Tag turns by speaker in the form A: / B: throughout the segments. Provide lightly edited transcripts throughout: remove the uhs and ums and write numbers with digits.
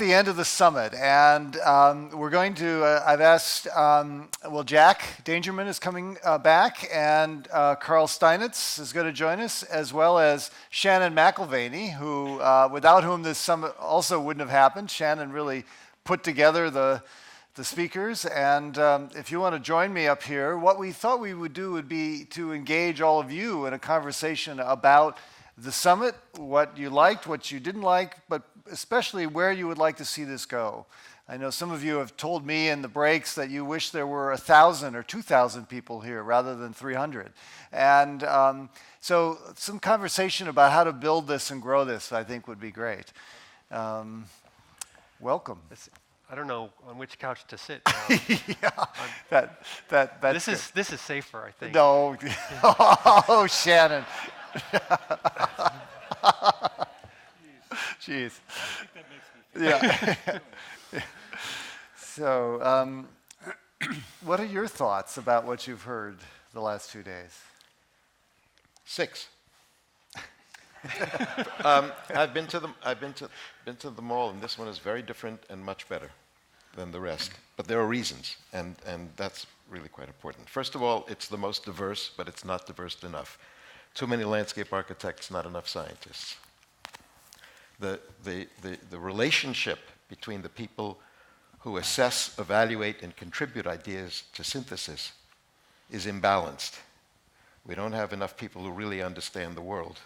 A: the end of the summit, and we're going to, I've asked, Jack Dangermond is coming back, and Carl Steinitz is going to join us, as well as Shannon McElvaney, who, without whom this summit also wouldn't have happened. Shannon really put together the speakers, and if you want to join me up here, what we thought we would do would be to engage all of you in a conversation about the summit, what you liked, what you didn't like, but especially where you would like to see this go. I know some of you have told me in the breaks that you wish there were 1,000 or 2,000 people here rather than 300. And so some conversation about how to build this and grow this, I think, would be great. Welcome.
B: I don't know on which couch to sit. This is safer, I think.
A: No. Oh, Shannon. Jeez.
B: I think that makes me feel
A: yeah. So, what are your thoughts about what you've heard the last 2 days?
C: 6. I've been to the mall, and this one is very different and much better than the rest. But there are reasons, and that's really quite important. First of all, it's the most diverse, but it's not diverse enough. Too many landscape architects, not enough scientists. The relationship between the people who assess, evaluate, and contribute ideas to synthesis is imbalanced. We don't have enough people who really understand the world,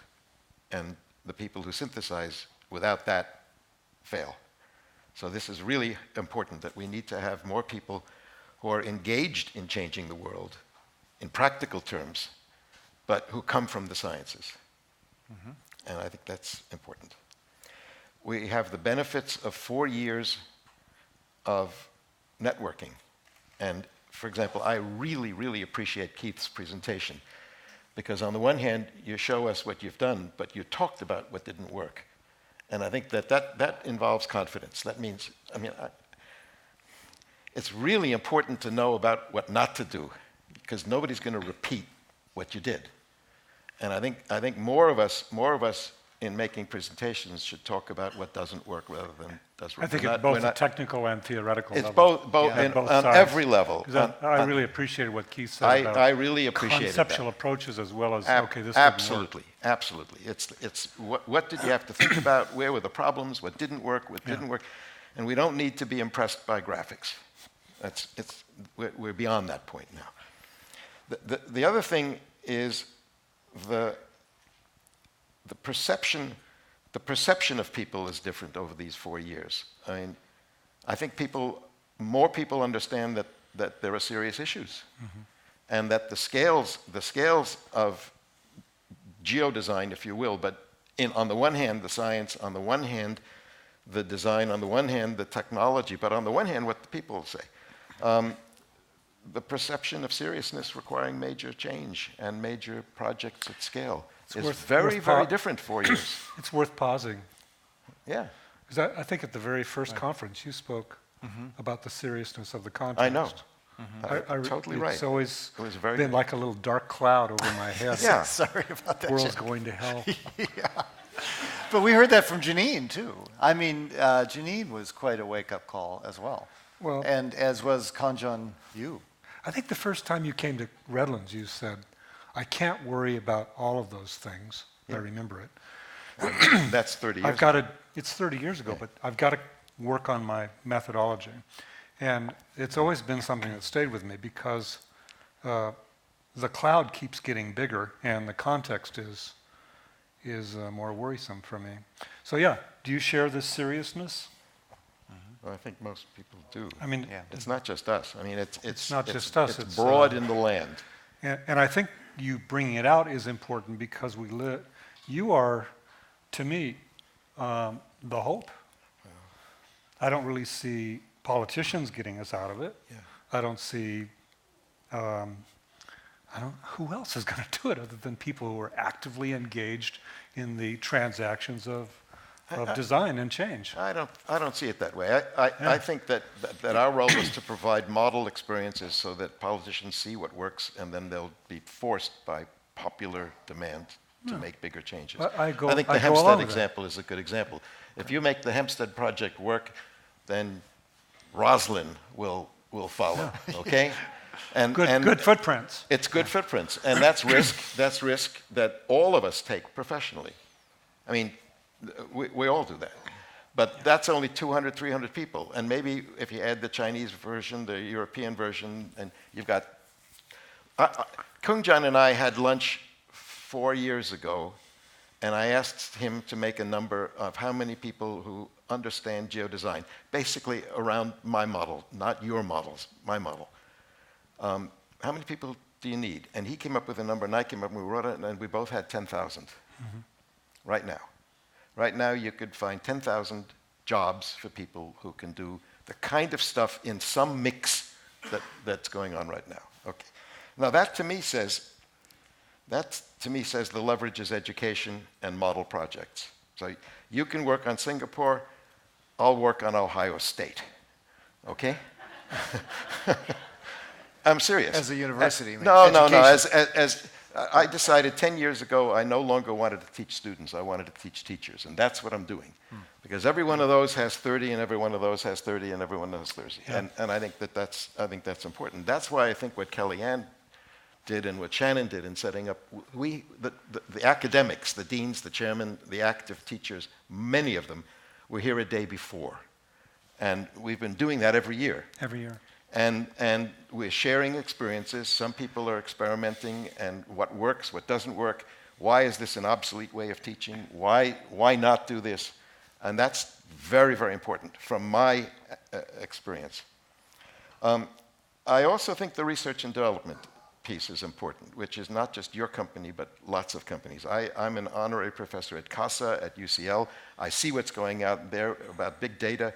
C: and the people who synthesize without that fail. So this is really important, that we need to have more people who are engaged in changing the world in practical terms, but who come from the sciences. Mm-hmm. And I think that's important. We have the benefits of 4 years of networking. And for example, I really, really appreciate Keith's presentation, because on the one hand, you show us what you've done, but you talked about what didn't work. And I think that involves confidence. That means, it's really important to know about what not to do, because nobody's going to repeat what you did. And I think more of us in making presentations should talk about what doesn't work rather than does work.
D: I think it's both the technical and theoretical
C: it's
D: level.
C: It's both on every level.
D: I really appreciated what Keith said about
C: I really appreciated
D: conceptual
C: that.
D: approaches as well as, okay, this
C: absolutely, absolutely. It's what did you have to think about? Where were the problems? What didn't work? What didn't work? And we don't need to be impressed by graphics. We're beyond that point now. The other thing is the perception of people is different over these 4 years. I mean, I think more people understand that there are serious issues, mm-hmm. and that the scales of geodesign, if you will, but on the one hand, the science, on the one hand, the design, on the one hand, the technology, but on the one hand, what the people say. The perception of seriousness requiring major change and major projects at scale is very different 4 years.
D: It's worth pausing.
C: Yeah.
D: Because I think at the very first conference you spoke mm-hmm. about the seriousness of the context.
C: I know.
D: Mm-hmm.
C: Totally right.
D: It's always
C: been
D: good. Like a little dark cloud over my head.
C: Yeah.
A: Sorry about that.
D: World's going to hell.
A: Yeah. But we heard that from Janine, too. I mean, Janine was quite a wake-up call as well. Well, and as was Kanjan Yu.
D: I think the first time you came to Redlands, you said, I can't worry about all of those things. Yeah. I remember it.
C: That's 30 years ago.
D: It's 30 years ago, but I've got to work on my methodology. And it's always been something that stayed with me, because the cloud keeps getting bigger and the context is more worrisome for me. So yeah, do you share this seriousness?
C: Well, I think most people do.
D: I mean,
C: it's not just us. I mean, it's
D: not just us.
C: It's broad in the land.
D: And I think you bringing it out is important, because you are, to me, the hope. Yeah. I don't really see politicians getting us out of it. Yeah. I don't see, who else is going to do it other than people who are actively engaged in the transactions of design and change.
C: I don't see it that way. I think that our role is to provide model experiences so that politicians see what works, and then they'll be forced by popular demand to make bigger changes.
D: I
C: think the
D: go along
C: Hempstead
D: with that.
C: example is a good example. If you make the Hempstead project work, then Roslyn will follow, okay? And
D: Good footprints.
C: it's good footprints, and that's risk. That's risk that all of us take professionally. I mean, we all do that. But that's only 200, 300 people. And maybe if you add the Chinese version, the European version, and you've got... Kungjan and I had lunch 4 years ago, and I asked him to make a number of how many people who understand geodesign, basically around my model, not your models, my model. How many people do you need? And he came up with a number, and I came up, and we wrote it, and we both had 10,000 right now. Right now, you could find 10,000 jobs for people who can do the kind of stuff in some mix that's going on right now. Okay. Now, that to me says the leverage is education and model projects. So you can work on Singapore, I'll work on Ohio State. Okay? I'm serious.
A: As a university.
C: No. As I decided 10 years ago, I no longer wanted to teach students. I wanted to teach teachers, and that's what I'm doing. Because every one of those has 30, and every one of those has 30, and every one has 30. Yeah. And I think that's important. That's why I think what Kellyanne did and what Shannon did in setting up, the academics, the deans, the chairman, the active teachers, many of them were here a day before. And we've been doing that every year.
D: Every year.
C: And we're sharing experiences. Some people are experimenting and what works, what doesn't work. Why is this an obsolete way of teaching? Why not do this? And that's very, very important from my experience. I also think the research and development piece is important, which is not just your company, but lots of companies. I'm an honorary professor at CASA at UCL. I see what's going out there about big data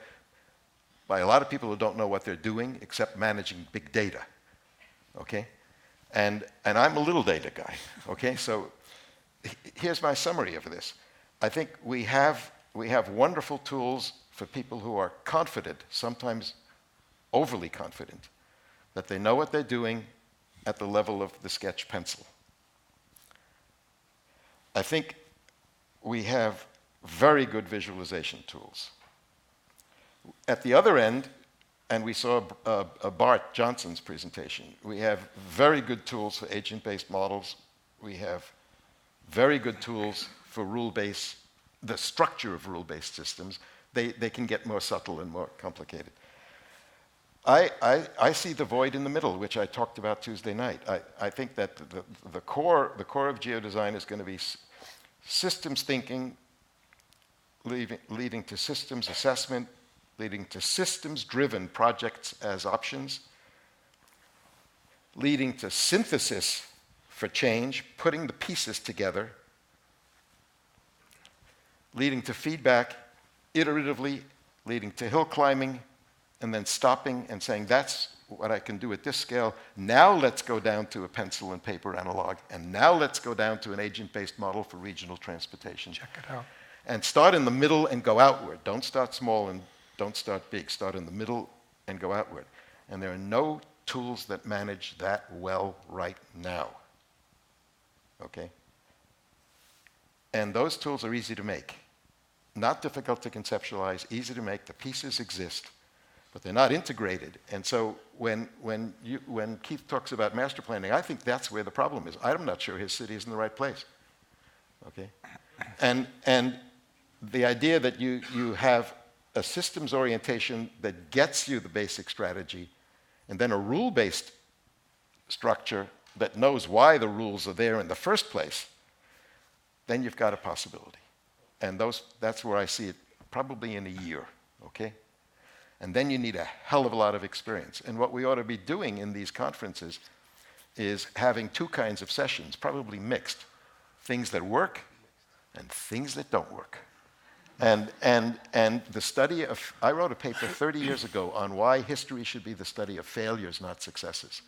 C: by a lot of people who don't know what they're doing except managing big data, okay? And I'm a little data guy, okay? So here's my summary of this. I think we have wonderful tools for people who are confident, sometimes overly confident, that they know what they're doing at the level of the sketch pencil. I think we have very good visualization tools. At the other end, and we saw Bart Johnson's presentation, we have very good tools for agent-based models. We have very good tools for rule-based, the structure of rule-based systems. They can get more subtle and more complicated. I see the void in the middle, which I talked about Tuesday night. I think that the core of geodesign is going to be systems thinking, leading to systems assessment, leading to systems-driven projects as options, leading to synthesis for change, putting the pieces together, leading to feedback iteratively, leading to hill climbing, and then stopping and saying, that's what I can do at this scale. Now let's go down to a pencil and paper analog, and now let's go down to an agent-based model for regional transportation.
D: Check it out.
C: And start in the middle and go outward. Don't start small and don't start big. Start in the middle and go outward. And there are no tools that manage that well right now. Okay? And those tools are easy to make. Not difficult to conceptualize, easy to make. The pieces exist, but they're not integrated. And so when Keith talks about master planning, I think that's where the problem is. I'm not sure his city is in the right place. Okay? And the idea that you have a systems orientation that gets you the basic strategy, and then a rule-based structure that knows why the rules are there in the first place, then you've got a possibility. And that's where I see it probably in a year, okay? And then you need a hell of a lot of experience. And what we ought to be doing in these conferences is having two kinds of sessions, probably mixed. Things that work and things that don't work. And the study of, I wrote a paper 30 years ago on why history should be the study of failures, not successes.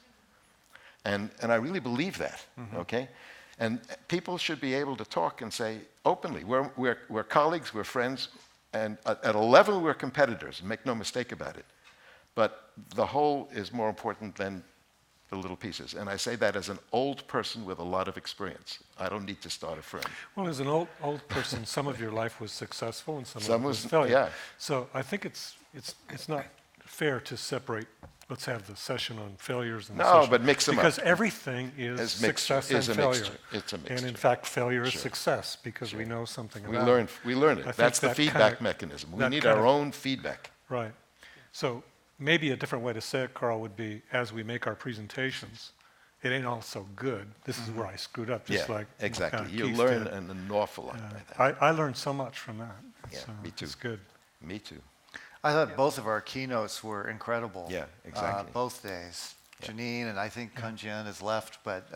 C: And I really believe that, okay? And people should be able to talk and say openly, we're colleagues, we're friends, and at a level we're competitors, make no mistake about it. But the whole is more important than the little pieces. And I say that as an old person with a lot of experience. I don't need to start a firm.
D: Well, as an old person, some of your life was successful and some of it was
C: was
D: failure.
C: yeah.
D: So I think it's not fair to separate. Let's have the session on failures and
C: No, but mix them
D: because
C: up.
D: everything is success and failure.
C: It's a mixture.
D: And in fact, failure is
C: Sure.
D: success because we know something
C: We
D: about
C: learn.
D: it.
C: We learn it.
D: I think
C: That's the
D: that
C: feedback
D: kinda-
C: mechanism. We
D: that
C: need
D: kind
C: our
D: of-
C: own feedback.
D: Right. So maybe a different way to say it, Carl, would be as we make our presentations, it ain't all so good. This is where I screwed up, just
C: Yeah,
D: like
C: exactly. You
D: Keith
C: learn
D: did.
C: an awful lot by that.
D: I learned so much from that.
C: Yeah,
D: It's,
C: me too.
D: It's good.
C: Me too.
A: I thought both of our keynotes were incredible.
C: Yeah, exactly.
A: Both days. Janine and I think Kunjian has left, but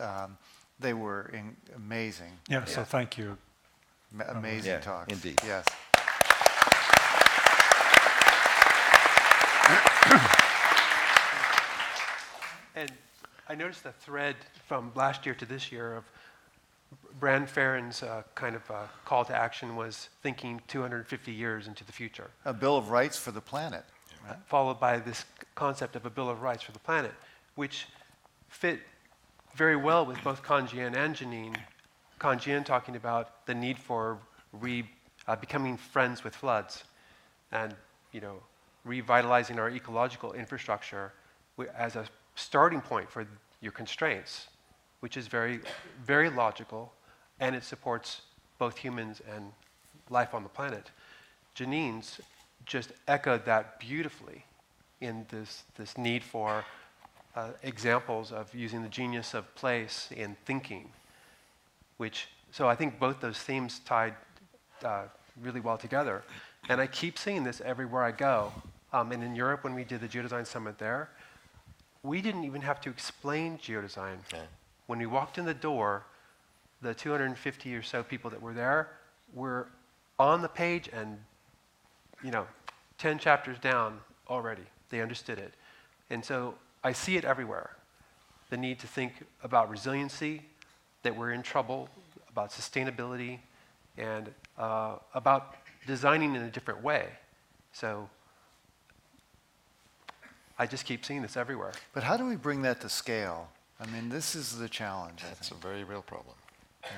A: they were amazing.
D: Yeah, so thank you.
A: Amazing
C: Yeah,
A: talks.
C: indeed.
A: Yes.
B: And I noticed a thread from last year to this year of Brand Farron's kind of call to action was thinking 250 years into the future,
A: A Bill of Rights for the planet. Right?
B: followed by this concept of a Bill of Rights for the planet, which fit very well with both Kunjian and Janine. Kunjian talking about the need for becoming friends with floods and, revitalizing our ecological infrastructure as a starting point for your constraints, which is very, very logical, and it supports both humans and life on the planet. Janine's just echoed that beautifully in this need for examples of using the genius of place in thinking, so I think both those themes tied really well together. And I keep seeing this everywhere I go. And in Europe, when we did the Geodesign Summit there, we didn't even have to explain geodesign.
C: Okay.
B: When we walked in the door, the 250 or so people that were there were on the page and 10 chapters down already. They understood it. And so I see it everywhere. The need to think about resiliency, that we're in trouble, about sustainability, and about designing in a different way. So I just keep seeing this everywhere.
A: But how do we bring that to scale? I mean, this is the challenge, I
C: That's a
A: think.
C: very real problem.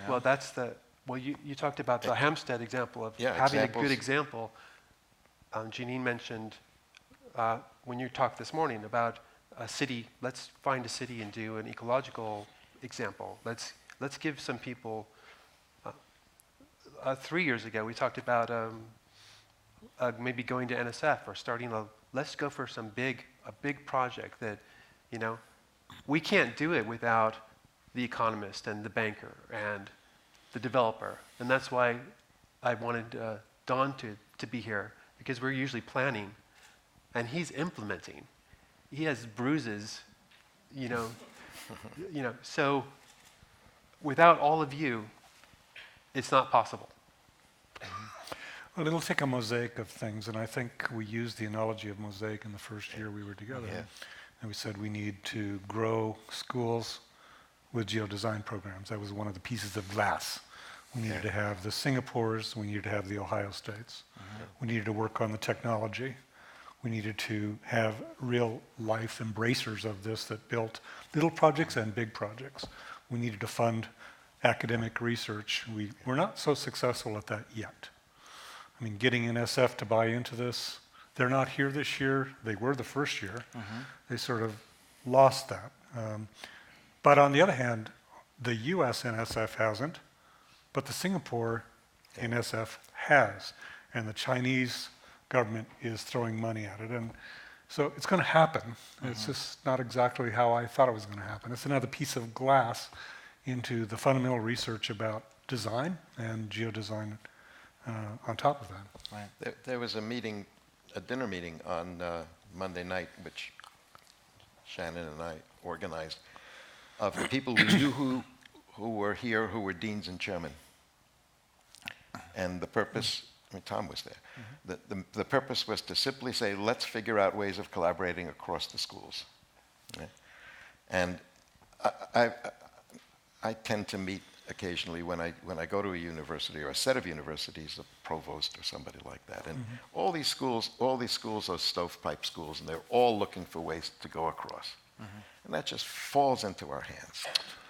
B: Well, you talked about the Hampstead example of
C: Yeah,
B: having a
C: examples.
B: good example. Janine mentioned when you talked this morning about a city, let's find a city and do an ecological example. Let's give some people, 3 years ago, we talked about maybe going to NSF or starting let's go for a big project that, we can't do it without the economist and the banker and the developer. And that's why I wanted Don to be here, because we're usually planning and he's implementing. He has bruises, so without all of you, it's not possible.
D: Well, it'll take a mosaic of things, and I think we used the analogy of mosaic in the first year we were together.
C: Yeah.
D: And we said we need to grow schools with geodesign programs. That was one of the pieces of glass. We needed to have the Singapores, we needed to have the Ohio States. We needed to work on the technology. We needed to have real life embracers of this that built little projects and big projects. We needed to fund academic research. We're not so successful at that yet. I mean, getting NSF to buy into this, they're not here this year. They were the first year. They sort of lost that. But on the other hand, the US NSF hasn't, but the Singapore NSF has. And the Chinese government is throwing money at it. And so it's going to happen. It's just not exactly how I thought it was going to happen. It's another piece of glass into the fundamental research about design and geodesign on top of that.
A: Right.
C: There was a dinner meeting on Monday night, which Shannon and I organized, of the people we knew who were here, who were deans and chairmen. And the purpose, Tom was there, the purpose was to simply say, let's figure out ways of collaborating across the schools. Yeah. And I tend to meet occasionally when I go to a university or a set of universities, a provost or somebody like that. And all these schools are stovepipe schools, and they're all looking for ways to go across. and that just falls into our hands.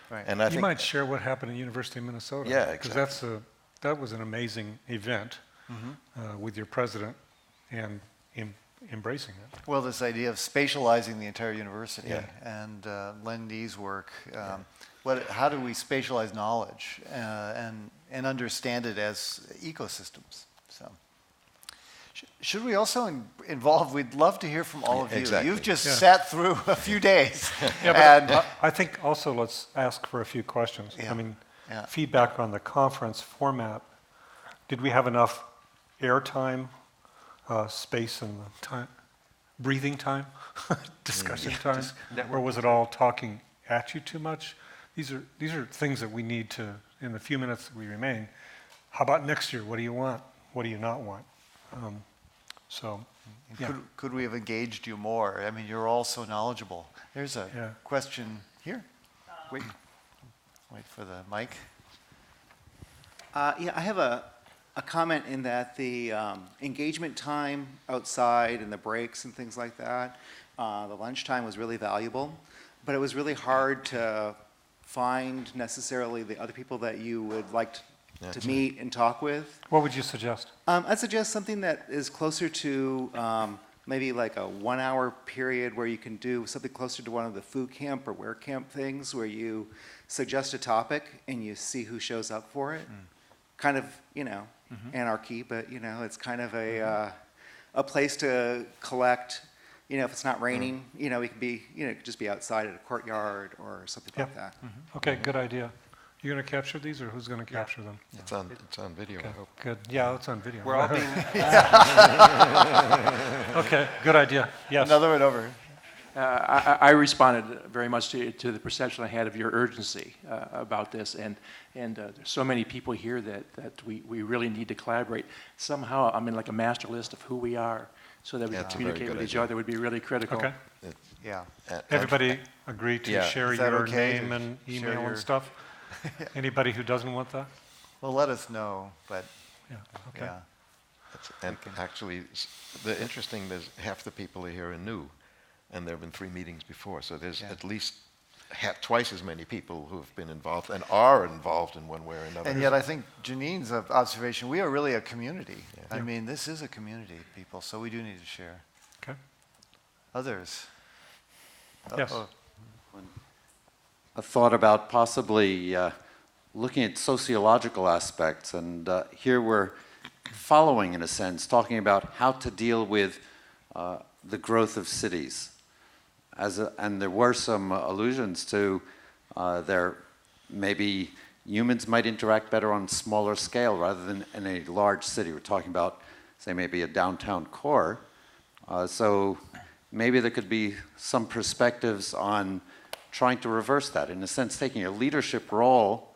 A: Right.
C: And I
D: You
C: think
D: might share what happened at University of Minnesota.
C: Yeah,
D: Because that was an amazing event with your president and embracing it.
A: Well, this idea of spatializing the entire university
C: Yeah.
A: and Len Dee's work. How do we spatialize knowledge and understand it as ecosystems? So, should we also involve? We'd love to hear from all of you.
C: Exactly.
A: You've just sat through a few days,
D: Yeah,
A: and
D: but I think also let's ask for a few questions.
A: Yeah.
D: I mean,
A: Yeah.
D: feedback on the conference format. Did we have enough airtime, space and time, breathing time, discussion time? Or was it all talking at you too much? These are things that we need to, in the few minutes that we remain, how about next year? What do you want? What do you not want? Yeah.
A: could we have engaged you more? I mean, you're all so knowledgeable. There's a question here. Wait for the mic.
E: Yeah, I have a comment in that the engagement time outside and the breaks and things like that, the lunchtime was really valuable, but it was really hard to find necessarily the other people that you would like to meet and talk with.
D: What would you suggest?
E: I'd suggest something that is closer to maybe like a 1 hour period where you can do something closer to one of the food camp or wear camp things where you suggest a topic and you see who shows up for it. Kind of, anarchy, but, it's kind of a place to collect, if it's not raining, we could be, it could just be outside at a courtyard or something like that.
D: Okay, good idea. You going to capture these, or who's going to capture them?
C: it's on video, I hope.
D: Good. Yeah, it's on video.
B: We're all being
D: Okay, good idea. Yes.
A: Another one over.
F: I responded very much to the perception I had of your urgency about this, and there's so many people here that we really need to collaborate. Somehow, I'm in like a master list of who we are, so that we can
C: That's a very
F: communicate
C: good
F: with each
C: idea.
F: other would be really critical.
D: Okay.
A: Yeah.
D: Everybody agree to
C: Yeah.
D: share
A: Is that
D: your
A: okay
D: name
A: to
D: and
A: share
D: email
A: your-
D: and stuff? Anybody who doesn't want that?
A: Well, let us know. But
D: Yeah. Okay.
A: yeah.
C: And actually, the interesting, there's half the people here are new, and there have been 3 meetings before, so there's at least twice as many people who have been involved and are involved in one way or another.
A: And yet, I think Janine's observation, we are really a community. I mean, this is a community, people, so we do need to share.
D: Okay.
A: Others?
D: Yes.
A: Uh-oh.
G: A thought about possibly looking at sociological aspects, and here we're following, in a sense, talking about how to deal with the growth of cities. And there were some allusions to there maybe humans might interact better on smaller scale rather than in a large city. We're talking about, say, maybe a downtown core. So maybe there could be some perspectives on trying to reverse that, in a sense, taking a leadership role,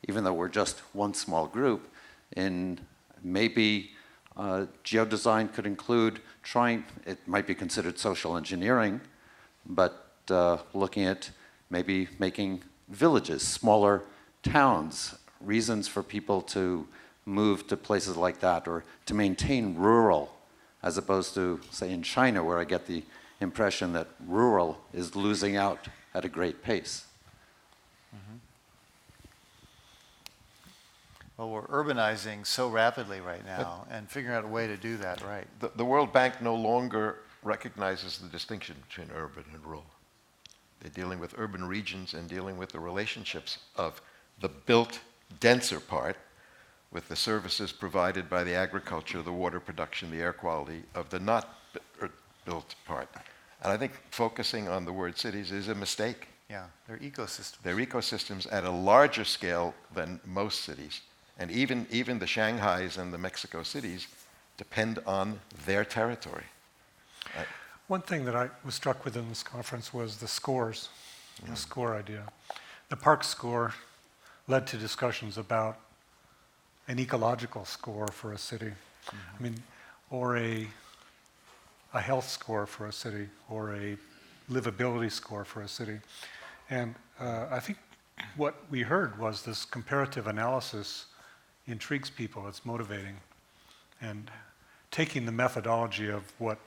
G: even though we're just one small group, in maybe geodesign could include it might be considered social engineering, but looking at maybe making villages, smaller towns, reasons for people to move to places like that, or to maintain rural, as opposed to, say, in China, where I get the impression that rural is losing out at a great pace.
A: Well, we're urbanizing so rapidly right now, and figuring out a way to do that right.
C: The World Bank no longer recognizes the distinction between urban and rural. They're dealing with urban regions and dealing with the relationships of the built, denser part with the services provided by the agriculture, the water production, the air quality of the not built part. And I think focusing on the word cities is a mistake.
A: Yeah, they're ecosystems.
C: They're ecosystems at a larger scale than most cities. And even the Shanghais and the Mexico cities depend on their territory.
D: One thing that I was struck with in this conference was the scores, the score idea. The park score led to discussions about an ecological score for a city. I mean, or a health score for a city, or a livability score for a city. And I think what we heard was this comparative analysis intrigues people, it's motivating. And taking the methodology of what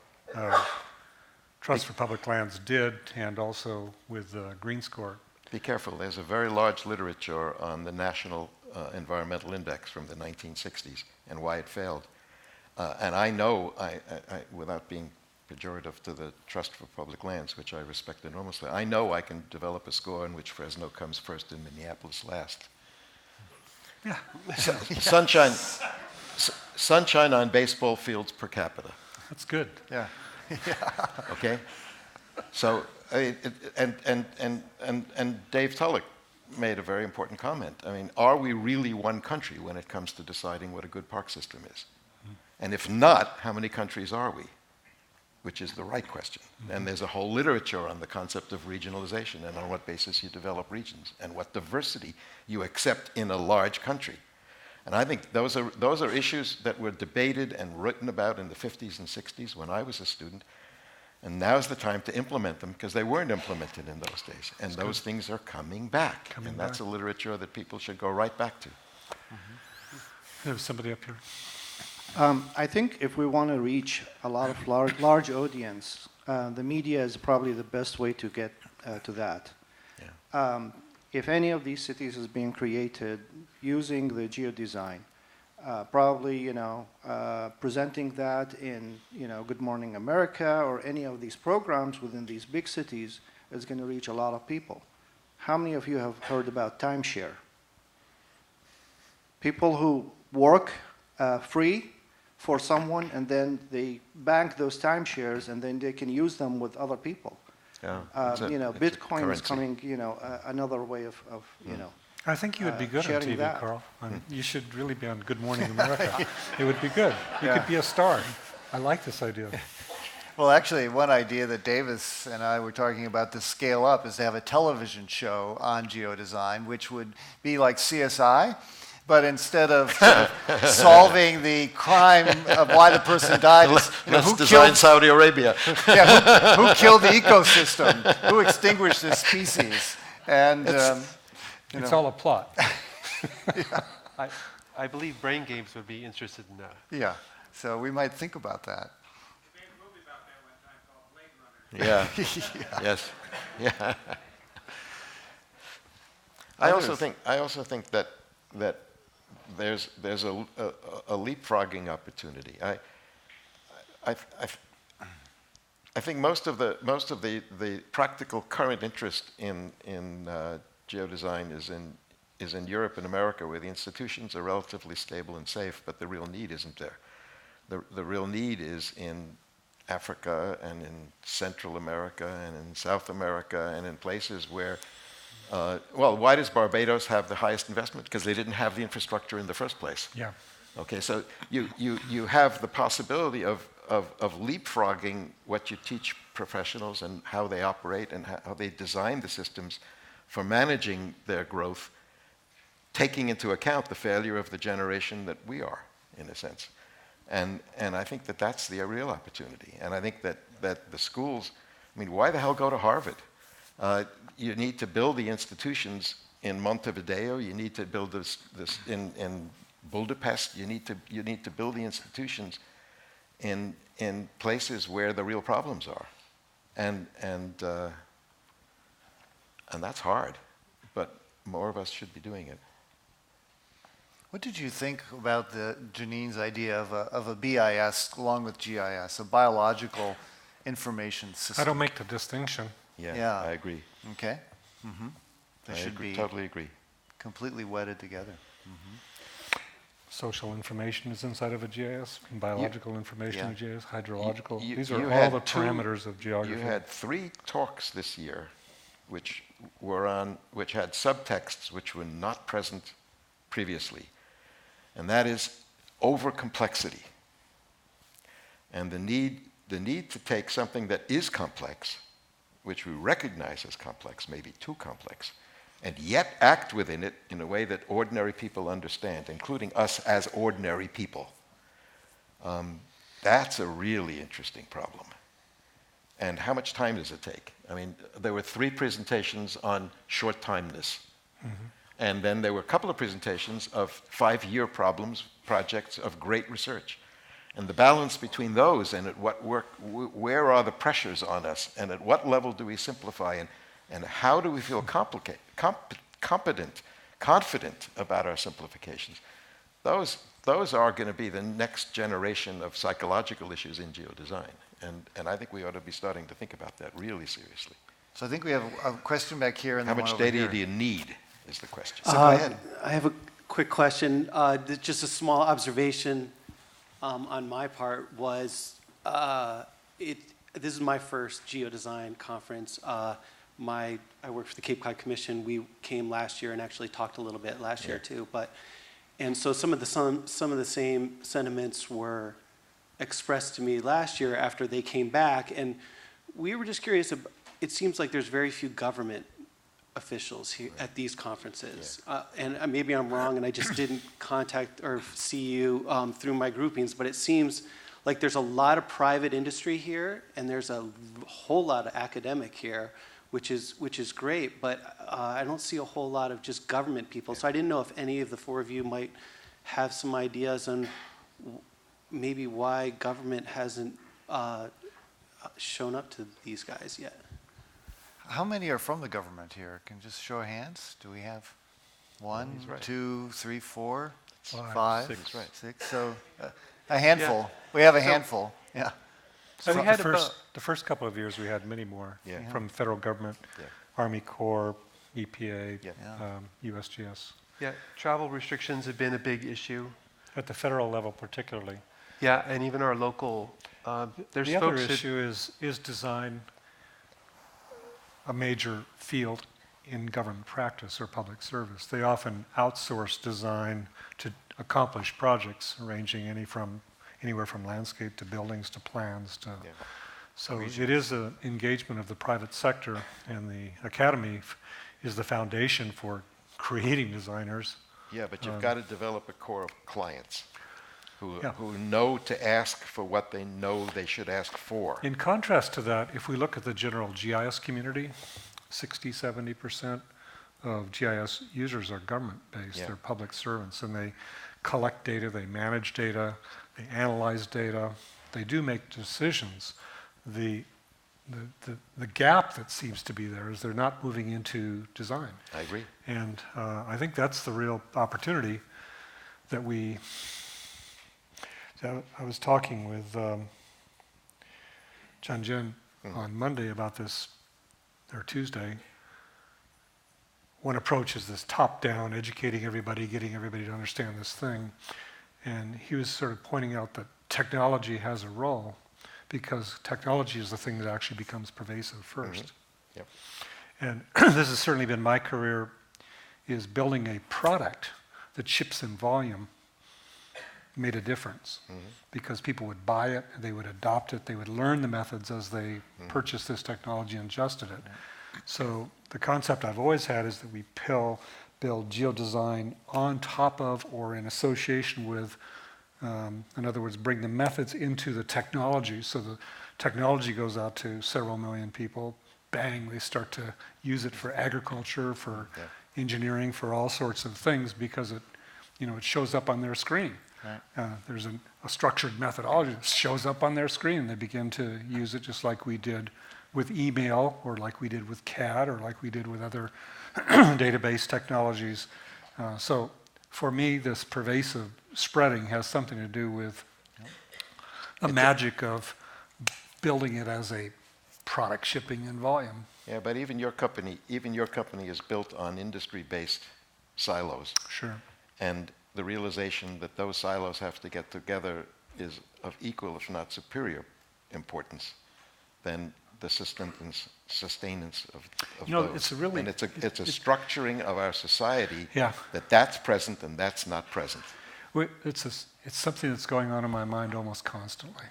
D: Trust for Public Lands did, and also with Green Score.
C: Be careful. There's a very large literature on the National Environmental Index from the 1960s and why it failed. And I know, without being pejorative to the Trust for Public Lands, which I respect enormously, I know I can develop a score in which Fresno comes first and Minneapolis last.
D: Yeah.
C: Sunshine on baseball fields per capita.
D: That's good.
A: Yeah.
C: Okay? So, and Dave Tulloch made a very important comment. I mean, are we really one country when it comes to deciding what a good park system is? And if not, how many countries are we? Which is the right question. And there's a whole literature on the concept of regionalization and on what basis you develop regions and what diversity you accept in a large country. And I think those are issues that were debated and written about in the 50s and 60s when I was a student. And now's the time to implement them because they weren't implemented in those days. And those things are coming back. And that's a literature that people should go right back to.
D: There's somebody up here.
H: I think if we want to reach a lot of large audience, the media is probably the best way to get to that.
C: Yeah.
H: If any of these cities is being created using the geodesign, probably presenting that in Good Morning America or any of these programs within these big cities is going to reach a lot of people. How many of you have heard about timeshare? People who work free for someone and then they bank those timeshares and then they can use them with other people.
C: Yeah,
H: Bitcoin is coming, another way of
D: I think you would be good on
H: sharing
D: TV,
H: that.
D: Carl. You should really be on Good Morning America. It would be good. You could be a star. I like this idea.
A: Well, actually, one idea that Davis and I were talking about to scale up is to have a television show on geodesign, which would be like CSI, but instead of solving the crime of why the person died,
C: Let's design Saudi Arabia.
A: who killed the ecosystem, who extinguished this species, and
D: It's all a plot.
B: I believe Brain Games would be interested in that.
A: yeah. So we might think about that.
C: Yeah. Yes. Yeah. I also think that there's a leapfrogging opportunity. I think most of the practical current interest in geodesign is in Europe and America, where the institutions are relatively stable and safe, but the real need isn't there. The real need is in Africa and in Central America and in South America and in places where, why does Barbados have the highest investment? Because they didn't have the infrastructure in the first place.
D: Yeah.
C: Okay, so you have the possibility of leapfrogging what you teach professionals and how they operate and how they design the systems for managing their growth, taking into account the failure of the generation that we are, in a sense. And I think that that's the real opportunity. And I think that the schools, why the hell go to Harvard? You need to build the institutions in Montevideo. You need to build this in Budapest. You need to build the institutions in places where the real problems are. And that's hard, but more of us should be doing it.
A: What did you think about Janine's idea of a BIS along with GIS, a biological information system?
D: I don't make the distinction.
C: Yeah. I agree.
A: Okay. Mm-hmm. They should be
C: totally agree.
A: completely wedded together. Mm-hmm.
D: Social information is inside of a GIS, and biological information in GIS, hydrological. These
C: you
D: are
C: had
D: all the parameters of geography.
C: You had 3 talks this year which had subtexts which were not present previously. And that is over-complexity. And the need to take something that is complex, which we recognize as complex, maybe too complex, and yet act within it in a way that ordinary people understand, including us as ordinary people. That's a really interesting problem. And how much time does it take? There were 3 presentations on short-timeness. Mm-hmm. And then there were a couple of presentations of 5-year projects of great research. And the balance between those and at what work, where are the pressures on us, and at what level do we simplify, and how do we feel confident about our simplifications? Those are going to be the next generation of psychological issues in geodesign. And I think we ought to be starting to think about that really seriously.
A: So I think we have a question back here and
C: How
A: then
C: much
A: one over
C: data
A: here.
C: do you need is the question.
A: So go ahead.
I: I have a quick question. Just a small observation on my part was, this is my first geodesign conference. I work for the Cape Cod Commission. We came last year and actually talked a little bit last year too. And so some of the same sentiments were expressed to me last year after they came back, and we were just curious. It seems like there's very few government officials here at these conferences, and maybe I'm wrong, and I just didn't contact or see you through my groupings. But it seems like there's a lot of private industry here, and there's a whole lot of academic here, which is great. But I don't see a whole lot of just government people. So I didn't know if any of the four of you might have some ideas on maybe why government hasn't shown up to these guys yet.
A: How many are from the government here? Can you just show of hands? Do we have one,
C: He's right.
A: 2, 3, 4,
D: Five,
A: 5,
D: six.
C: Right.
A: 6? So a handful. We have a handful. Yeah.
B: So we
D: the,
B: had
D: the first couple of years, we had many more
C: Yeah.
D: from federal government,
C: Yeah.
D: Army Corps, EPA,
C: Yeah.
D: USGS.
B: travel restrictions have been a big issue.
D: At the federal level particularly.
B: Yeah, and even our local, there's
D: The other
B: folks that-
D: issue is design a major field in government practice or public service. They often outsource design to accomplish projects ranging anywhere from landscape to buildings to plans to.
C: Yeah.
D: So it is an engagement of the private sector, and the academy is the foundation for creating designers.
C: Yeah, but you've got to develop a core of clients
D: Yeah.
C: who know to ask for what they know they should ask for.
D: In contrast to that, if we look at the general GIS community, 60-70% of GIS users are government-based.
C: Yeah.
D: They're public servants, and they collect data, they manage data, they analyze data, they do make decisions. The gap that seems to be there is they're not moving into design.
C: I agree.
D: And I think that's the real opportunity that I was talking with John Jen on Monday about this, or Tuesday. One approach is this top-down, educating everybody, getting everybody to understand this thing. And he was sort of pointing out that technology has a role because technology is the thing that actually becomes pervasive first.
C: Yep.
D: And this has certainly been my career, is building a product that ships in volume made a difference because people would buy it, they would adopt it, they would learn the methods as they purchased this technology and adjusted it. So the concept I've always had is that we build geodesign on top of or in association with, in other words, bring the methods into the technology. So the technology goes out to several million people. Bang, they start to use it for agriculture, for engineering, for all sorts of things because it shows up on their screen. Right. There's a structured methodology that shows up on their screen. They begin to use it just like we did with email or like we did with CAD or like we did with other database technologies. So for me, this pervasive spreading has something to do with the magic of building it as a product shipping in volume.
C: Yeah, but even your company is built on industry-based silos.
D: Sure.
C: And the realization that those silos have to get together is of equal, if not superior, importance than the sustenance of those.
D: It's a really...
C: And it's a structuring of our society
D: Yeah.
C: that's present and that's not present.
D: It's something that's going on in my mind almost constantly.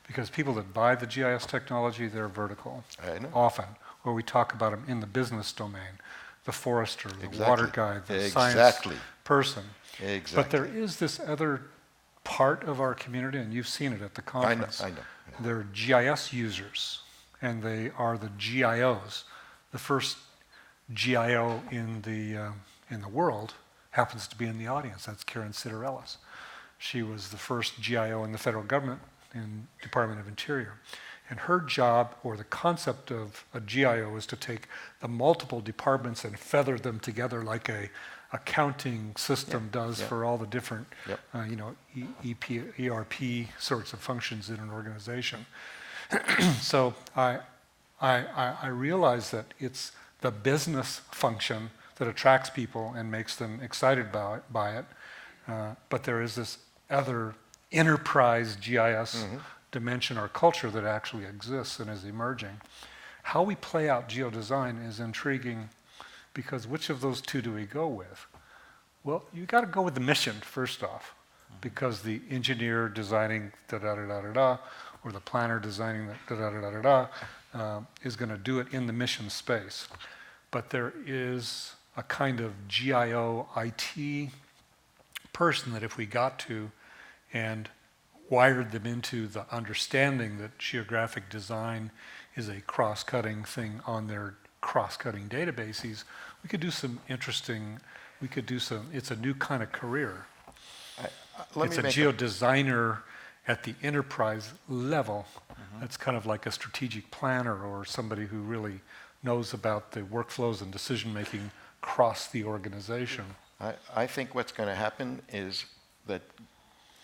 D: Because people that buy the GIS technology, they're vertical.
C: I know.
D: Often. Or we talk about them in the business domain. The forester, the
C: Exactly.
D: water guy, the
C: Exactly.
D: science person.
C: Exactly.
D: But there is this other part of our community, and you've seen it at the conference.
C: I know.
D: They're GIS users, and they are the GIOs. The first GIO in the world happens to be in the audience. That's Karen Siderellis. She was the first GIO in the federal government in Department of Interior. And her job, or the concept of a GIO, is to take the multiple departments and feather them together like a accounting system does for all the different, ERP sorts of functions in an organization. So I realize that it's the business function that attracts people and makes them excited by it. But there is this other enterprise GIS dimension or culture that actually exists and is emerging. How we play out geodesign is intriguing, because which of those two do we go with? Well, you got to go with the mission first off, because the engineer designing da-da-da-da-da-da, or the planner designing da-da-da-da-da-da, is going to do it in the mission space. But there is a kind of GIO IT person that if we got to and wired them into the understanding that geographic design is a cross-cutting thing on their cross-cutting databases, we could do some interesting, it's a new kind of career. It's a geodesigner at the enterprise level. That's kind of like a strategic planner or somebody who really knows about the workflows and decision-making across the organization.
C: I think what's going to happen is that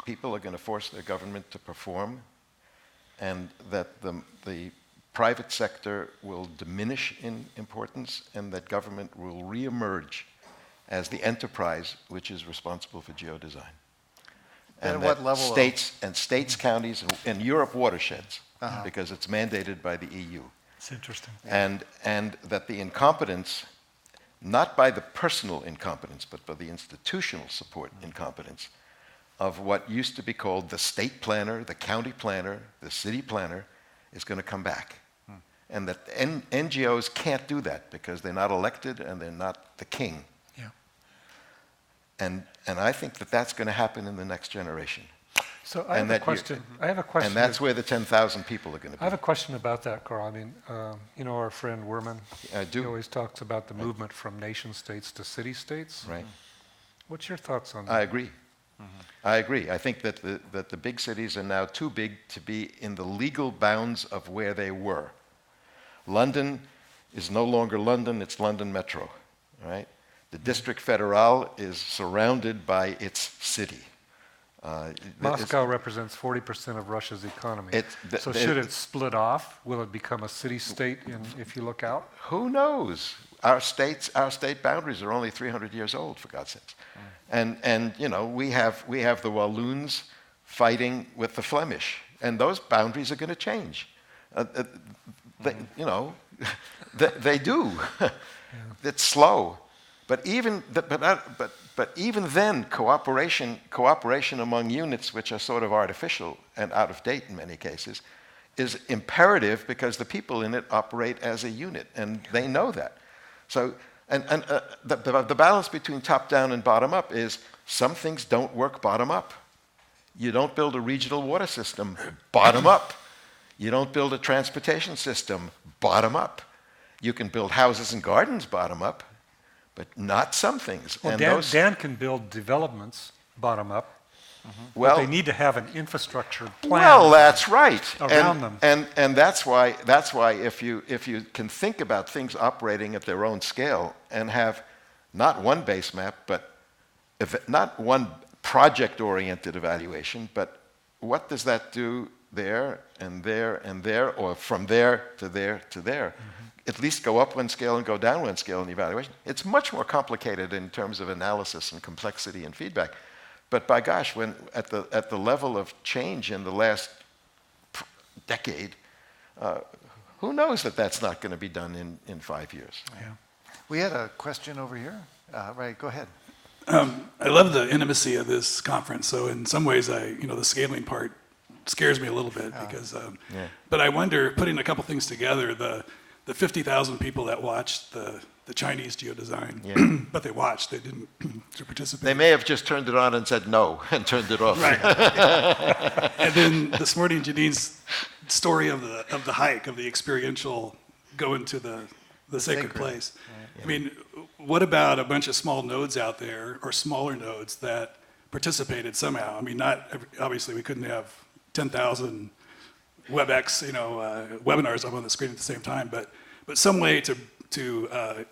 C: people are going to force their government to perform, and that the private sector will diminish in importance, and that government will reemerge as the enterprise which is responsible for geodesign.
A: And what level?
C: States, counties, and Europe watersheds, because it's mandated by the EU.
D: It's interesting.
C: And that the incompetence, not by the personal incompetence, but by the institutional support incompetence of what used to be called the state planner, the county planner, the city planner, is going to come back. And that NGOs can't do that because they're not elected and they're not the king.
D: Yeah.
C: And I think that that's going to happen in the next generation.
D: So I have a question.
C: And that's where the 10,000 people are going to be.
D: I have a question about that, Carl. I mean, you know our friend Werman?
C: I do.
D: He always talks about the movement from nation states to city states.
C: Right.
D: What's your thoughts on that?
C: I agree. I agree. I think that the big cities are now too big to be in the legal bounds of where they were. London is no longer London, it's London Metro, right? The District Federal is surrounded by its city.
D: Moscow represents 40% of Russia's economy. So should it split off? Will it become a city-state if you look out?
C: Who knows? Our state boundaries are only 300 years old, for God's sakes. And you know, we have the Walloons fighting with the Flemish, and those boundaries are going to change. They do. It's slow, but even then, cooperation among units, which are sort of artificial and out of date in many cases, is imperative because the people in it operate as a unit, and they know that. So, the balance between top down and bottom up is some things don't work bottom up. You don't build a regional water system bottom up. You don't build a transportation system bottom up. You can build houses and gardens bottom up, but not some things.
D: Well,
C: and
D: Dan can build developments bottom up.
C: Well,
D: but they need to have an infrastructure plan.
C: Well, that's right.
D: Around them.
C: And that's why if you can think about things operating at their own scale and have not one base map, but not one project-oriented evaluation, but what does that do there and there and there, or from there to there to there? At least go up one scale and go down one scale in the evaluation. It's much more complicated in terms of analysis and complexity and feedback. But by gosh, when at the level of change in the last decade, who knows that that's not going to be done in 5 years?
A: Yeah. We had a question over here. Right, go ahead.
J: I love the intimacy of this conference. So in some ways, the scaling part scares me a little bit because. But I wonder, putting a couple things together, the 50,000 people that watched the Chinese geodesign, but they watched, they didn't participate.
C: They may have just turned it on and said no and turned it off.
J: Right. And then this morning, Janine's story of the hike, of the experiential going to the sacred place. Right. I mean, what about a bunch of small nodes out there, or smaller nodes, that participated somehow. I mean, obviously we couldn't have 10,000 WebEx, webinars up on the screen at the same time, but some way to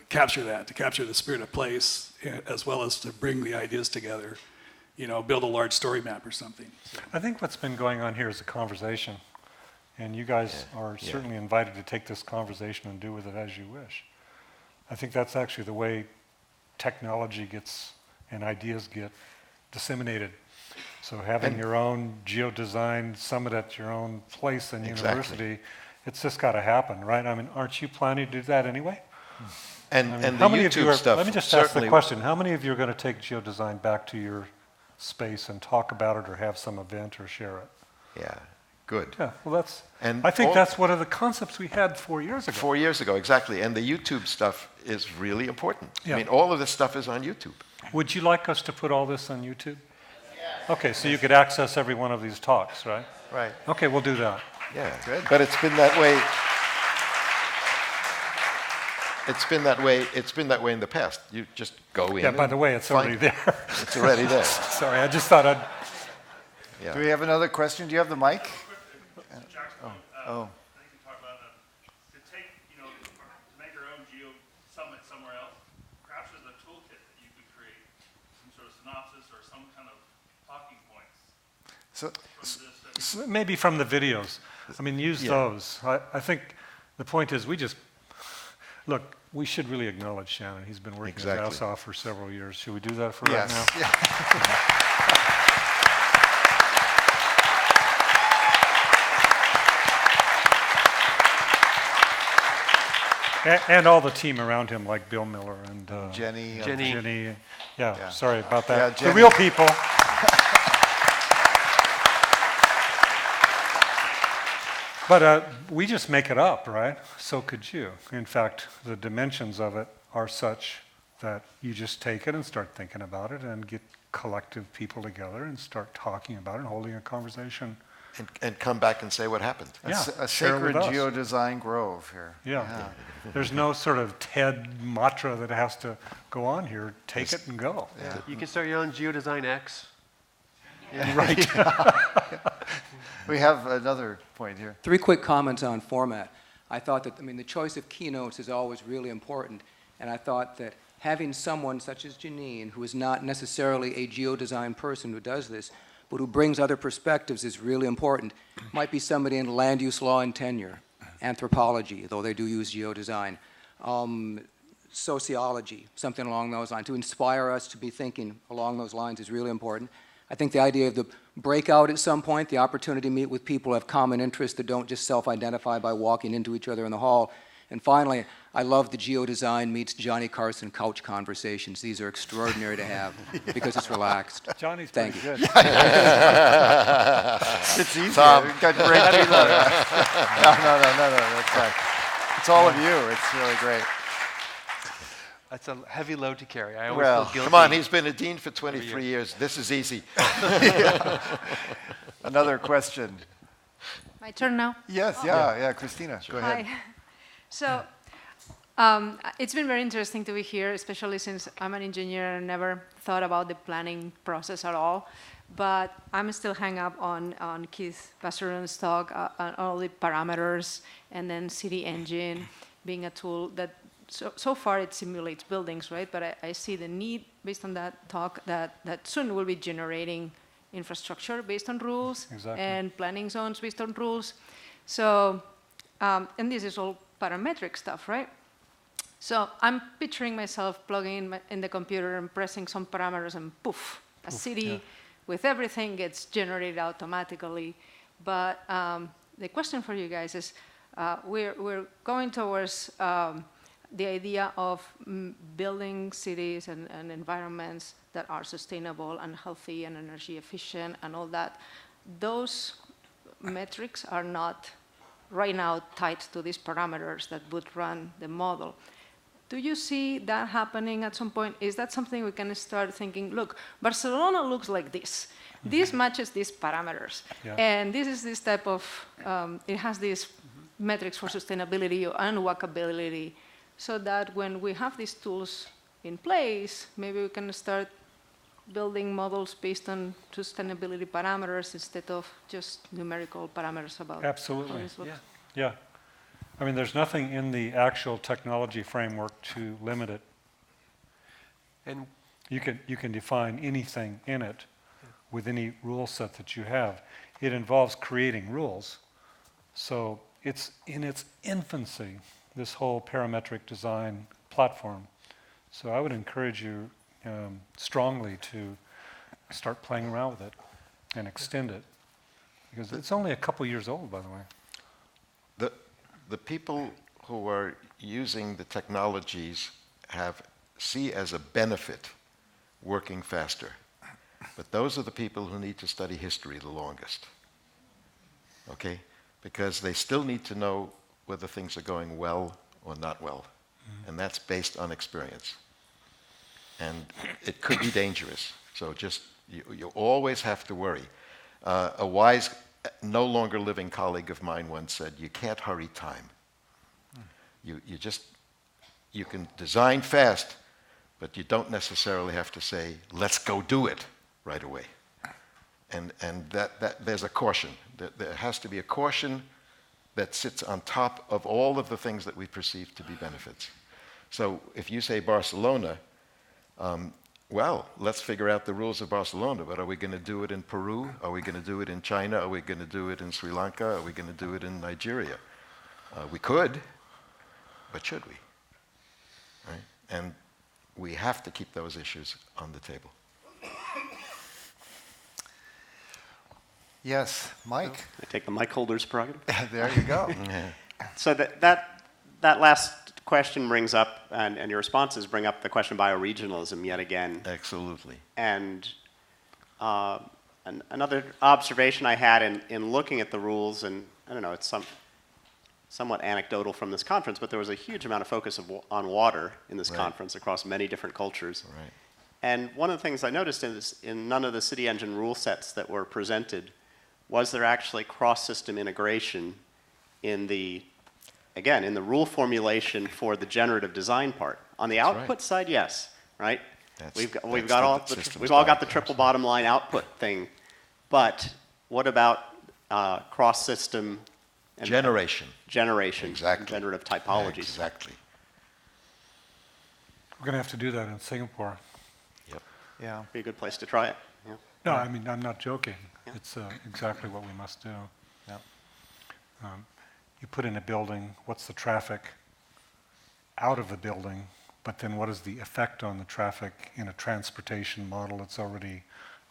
J: capture that, to capture the spirit of place, as well as to bring the ideas together, build a large story map or something. So.
D: I think what's been going on here is a conversation, and you guys are certainly invited to take this conversation and do with it as you wish. I think that's actually the way technology gets and ideas get disseminated. So having your own geodesign summit at your own place and university, it's just got to happen, right? I mean, aren't you planning to do that anyway?
C: And
D: how
C: the
D: many of you
C: YouTube
D: are,
C: stuff.
D: let me just ask the
C: certainly-
D: question. How many of you are going to take geodesign back to your space and talk about it or have some event or share it?
C: Yeah, good.
D: Yeah, well,
C: And
D: I think
C: all-
D: that's one of the concepts we had 4 years ago.
C: 4 years ago, exactly. And the YouTube stuff is really important.
D: Yeah.
C: I mean, all of this stuff is on YouTube.
D: Would you like us to put all this on YouTube? Okay, so you could access every one of these talks, right?
A: Right.
D: Okay, we'll do that.
C: Yeah, good. But it's been that way. It's been that way in the past. You just go in.
D: Yeah, by the way, it's already there.
C: It's already there.
D: Sorry, I just thought I'd...
C: Yeah.
A: Do we have another question? Do you have the mic? Oh.
K: To take, to make our own Geo Summit somewhere else, perhaps there's a toolkit that you could create, some sort of synopsis or some kind of talking points.
A: So,
D: Maybe from the videos. I mean, use those. I think the point is look, we should really acknowledge Shannon. He's been working his ass off for several years. Should we do that for right now? And all the team around him, like Bill Miller and
A: Jenny.
D: Yeah, sorry about that.
A: Yeah,
D: the
A: Jenny.
D: real people. But we just make it up, right? So could you. In fact, the dimensions of it are such that you just take it and start thinking about it and get collective people together and start talking about it and holding a conversation.
C: And come back and say what happened.
A: A
D: share it with
A: sacred
D: us.
A: geodesign grove here.
D: Yeah. There's no sort of TED mantra that has to go on here. Take it and go.
A: Yeah.
B: You can start your own Geodesign X.
D: Right.
A: We have another point here.
L: 3 quick comments on format. I thought that, the choice of keynotes is always really important, and I thought that having someone such as Janine, who is not necessarily a geodesign person who does this, but who brings other perspectives is really important. Might be somebody in land use law and tenure, anthropology, though they do use geodesign, sociology, something along those lines. To inspire us to be thinking along those lines is really important. I think the idea of the breakout at some point, the opportunity to meet with people who have common interests that don't just self-identify by walking into each other in the hall. And finally, I love the Geodesign meets Johnny Carson couch conversations. These are extraordinary to have because it's relaxed.
D: Johnny's
L: Thank
D: pretty
L: you.
D: good.
A: It's easy.
C: Tom.
A: We've got great people. No, that's fine. It's all of you. It's really great.
B: That's a heavy load to carry. I always
A: Well,
B: feel guilty.
C: Come on, he's been a dean for 23 years. This is easy.
A: Another question.
M: My turn now?
A: Yes, yeah, Christina, go ahead.
M: Hi. So it's been very interesting to be here, especially since I'm an engineer and never thought about the planning process at all. But I'm still hung up on Keith Bassaron's talk on all the parameters and then City Engine being a tool that so far it simulates buildings, right? But I see the need based on that talk that soon we'll be generating infrastructure based on rules and planning zones based on rules. So, and this is all parametric stuff, right? So I'm picturing myself plugging in the computer and pressing some parameters and poof, a city with everything gets generated automatically. But the question for you guys is, we're going towards the idea of building cities and environments that are sustainable and healthy and energy efficient and all that. Those metrics are not right now tied to these parameters that would run the model. Do you see that happening at some point? Is that something we can start thinking, look, Barcelona looks like this. This matches these parameters. And this is this type of, it has these metrics for sustainability and walkability, so that when we have these tools in place, maybe we can start building models based on sustainability parameters instead of just numerical parameters about
D: Absolutely.
M: how this looks.
D: Yeah. I mean, there's nothing in the actual technology framework to limit it.
B: And
D: You can define anything in it with any rule set that you have. It involves creating rules. So it's in its infancy, this whole parametric design platform. So I would encourage you strongly to start playing around with it and extend it. Because it's only a couple years old, by the way.
C: The people who are using the technologies see as a benefit working faster. But those are the people who need to study history the longest. Okay? Because they still need to know whether things are going well or not well. And that's based on experience. And it could be dangerous. So just, you always have to worry. A wise, no longer living colleague of mine once said, you can't hurry time. You can design fast, but you don't necessarily have to say, let's go do it right away. And that there's a caution. There has to be a caution that sits on top of all of the things that we perceive to be benefits. So if you say Barcelona, well, let's figure out the rules of Barcelona, but are we going to do it in Peru? Are we going to do it in China? Are we going to do it in Sri Lanka? Are we going to do it in Nigeria? We could, but should we? Right? And we have to keep those issues on the table.
A: Yes, Mike.
N: I take the mic holder's prerogative.
A: There you go.
N: So that last question brings up, and your responses bring up the question of bioregionalism yet again.
C: Absolutely.
N: And another observation I had in looking at the rules, and I don't know, it's somewhat anecdotal from this conference, but there was a huge amount of focus on water in this conference across many different cultures.
C: Right.
N: And one of the things I noticed in none of the City Engine rule sets that were presented was there actually cross-system integration in the rule formulation for the generative design part. On the output side, yes, right? We've all got the triple bottom line output thing, but what about cross-system
C: generation?
N: Exactly. Generative typologies.
C: Exactly.
D: We're going to have to do that in Singapore.
C: Yep.
A: Yeah.
N: Be a good place to try it. Yeah.
D: No, I mean, I'm not joking. Yeah. It's exactly what we must do.
A: Yeah.
D: You put in a building, what's the traffic out of the building, but then what is the effect on the traffic in a transportation model that's already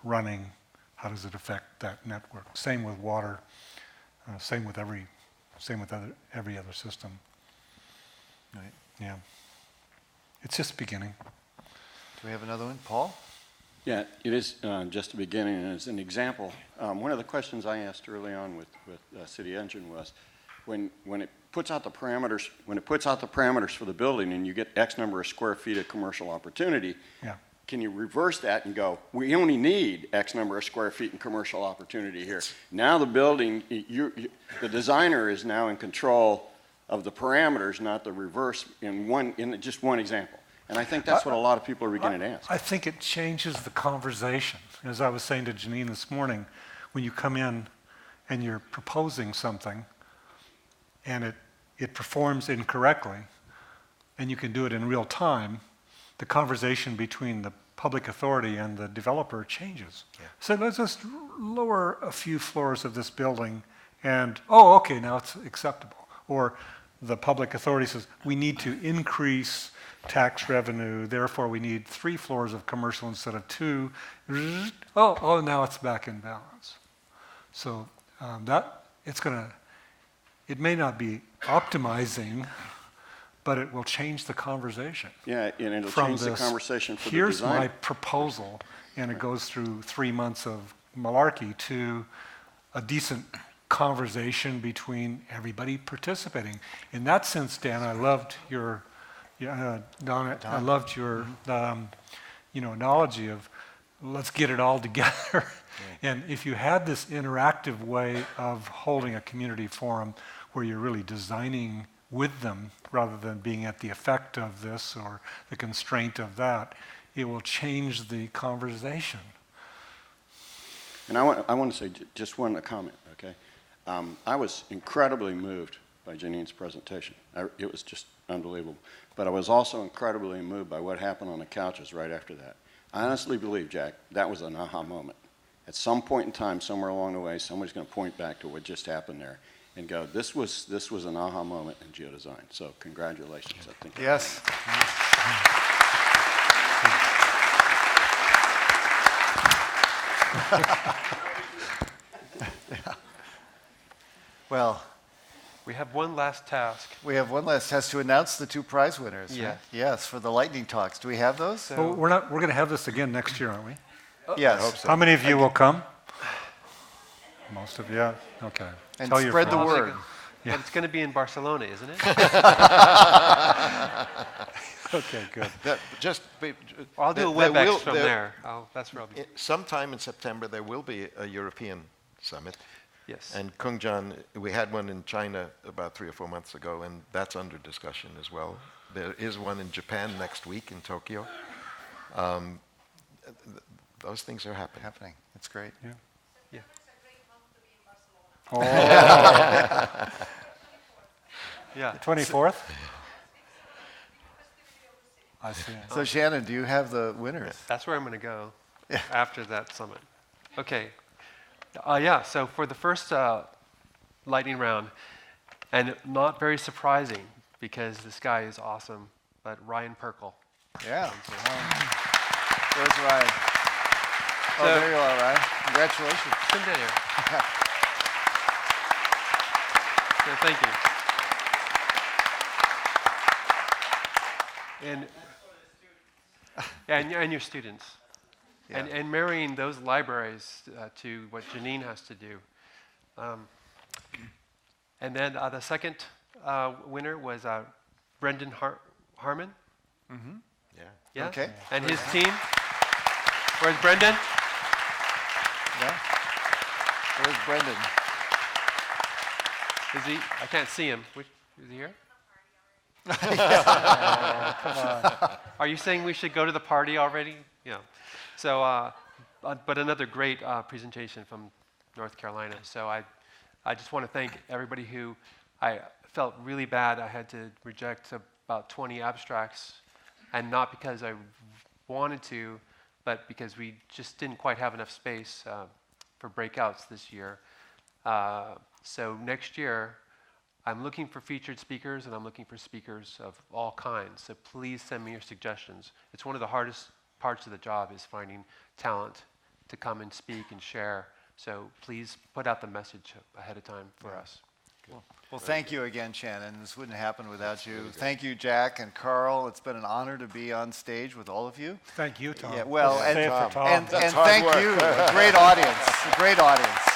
D: running? How does it affect that network? Same with water, same with every other system.
A: Right.
D: Yeah. It's just beginning.
A: Do we have another one? Paul?
O: Yeah, it is just a beginning, and as an example, one of the questions I asked early on with City Engine was, when it puts out the parameters for the building, and you get X number of square feet of commercial opportunity, can you reverse that and go, we only need X number of square feet in commercial opportunity here. Now the building, the designer is now in control of the parameters, not the reverse in just one example. And I think that's what a lot of people are beginning to ask.
D: I think it changes the conversation. As I was saying to Janine this morning, when you come in and you're proposing something and it performs incorrectly and you can do it in real time, the conversation between the public authority and the developer changes. Yeah. So let's just lower a few floors of this building and, oh, okay, now it's acceptable. Or the public authority says, we need to increase tax revenue, therefore we need 3 floors of commercial instead of 2. Oh, now it's back in balance. So it may not be optimizing, but it will change the conversation.
O: Yeah, and it'll change the conversation for the
D: designer.
O: designer.
D: Here's my proposal, and it goes through 3 months of malarkey to a decent conversation between everybody participating. In that sense, Dan, I loved your Don, I loved your analogy of let's get it all together. And if you had this interactive way of holding a community forum where you're really designing with them rather than being at the effect of this or the constraint of that, it will change the conversation.
O: And I want to say just one comment, okay? I was incredibly moved by Janine's presentation. It was just unbelievable. But I was also incredibly moved by what happened on the couches right after that. I honestly believe, Jack, that was an aha moment. At some point in time, somewhere along the way, somebody's going to point back to what just happened there and go, this was an aha moment in geodesign. So congratulations, I think.
A: Yes. Well,
B: We have one last task.
A: we have one last test to announce the 2 prize winners.
B: Yeah.
A: Right? Yes, for the lightning talks. Do we have those?
B: So-
D: Well, we're going to have this again next year, aren't we?
A: Yes.
C: I hope so.
D: How many of you will come? Most of you, okay.
A: And
D: Tell your
A: spread the
D: friends.
A: word.
B: But it's going to be in Barcelona, isn't it?
D: Okay, good.
B: I'll do a
C: there
B: WebEx
C: will-
B: from there. That's where I'll be.
C: Sometime in September, there will be a European summit.
B: Yes.
C: And Kungjan, we had one in China about 3 or 4 months ago, and that's under discussion as well. There is one in Japan next week in Tokyo. Those things are happening.
A: It's great.
D: Yeah.
B: Yeah. Yeah.
D: 24th? I see.
A: So Shannon, do you have the winners?
B: That's where I'm going to go after that summit. Okay. Yeah, so for the first lightning round, and not very surprising because this guy is awesome, but Ryan Perkle.
A: Yeah. Where's Ryan? Oh, there you are, Ryan. Congratulations.
B: Come down here. Yeah, thank you. And your students.
A: Yeah.
B: And marrying those libraries to what Janine has to do. And then the second winner was Brendan Harmon.
A: Mm-hmm.
B: Yeah.
A: Okay.
B: And his team. Where's Brendan?
A: Yeah. Where's Brendan?
B: Is he? I can't see him. Is he here?
D: Come on.
B: Are you saying we should go to the party already? Yeah. So, but another great presentation from North Carolina. So I just want to thank everybody who, I felt really bad. I had to reject about 20 abstracts, and not because I wanted to, but because we just didn't quite have enough space for breakouts this year. So next year, I'm looking for featured speakers, and I'm looking for speakers of all kinds. So please send me your suggestions. It's one of the hardest parts of the job is finding talent to come and speak and share. So please put out the message ahead of time for us.
A: Well, thank you again, Shannon. This wouldn't happen without you. Thank you, Jack and Carl. It's been an honor to be on stage with all of you.
D: Thank you, Tom.
A: Yeah, well,
D: Say it for Tom.
A: and
C: That's
A: thank
C: hard work.
A: you. A great audience. A great audience.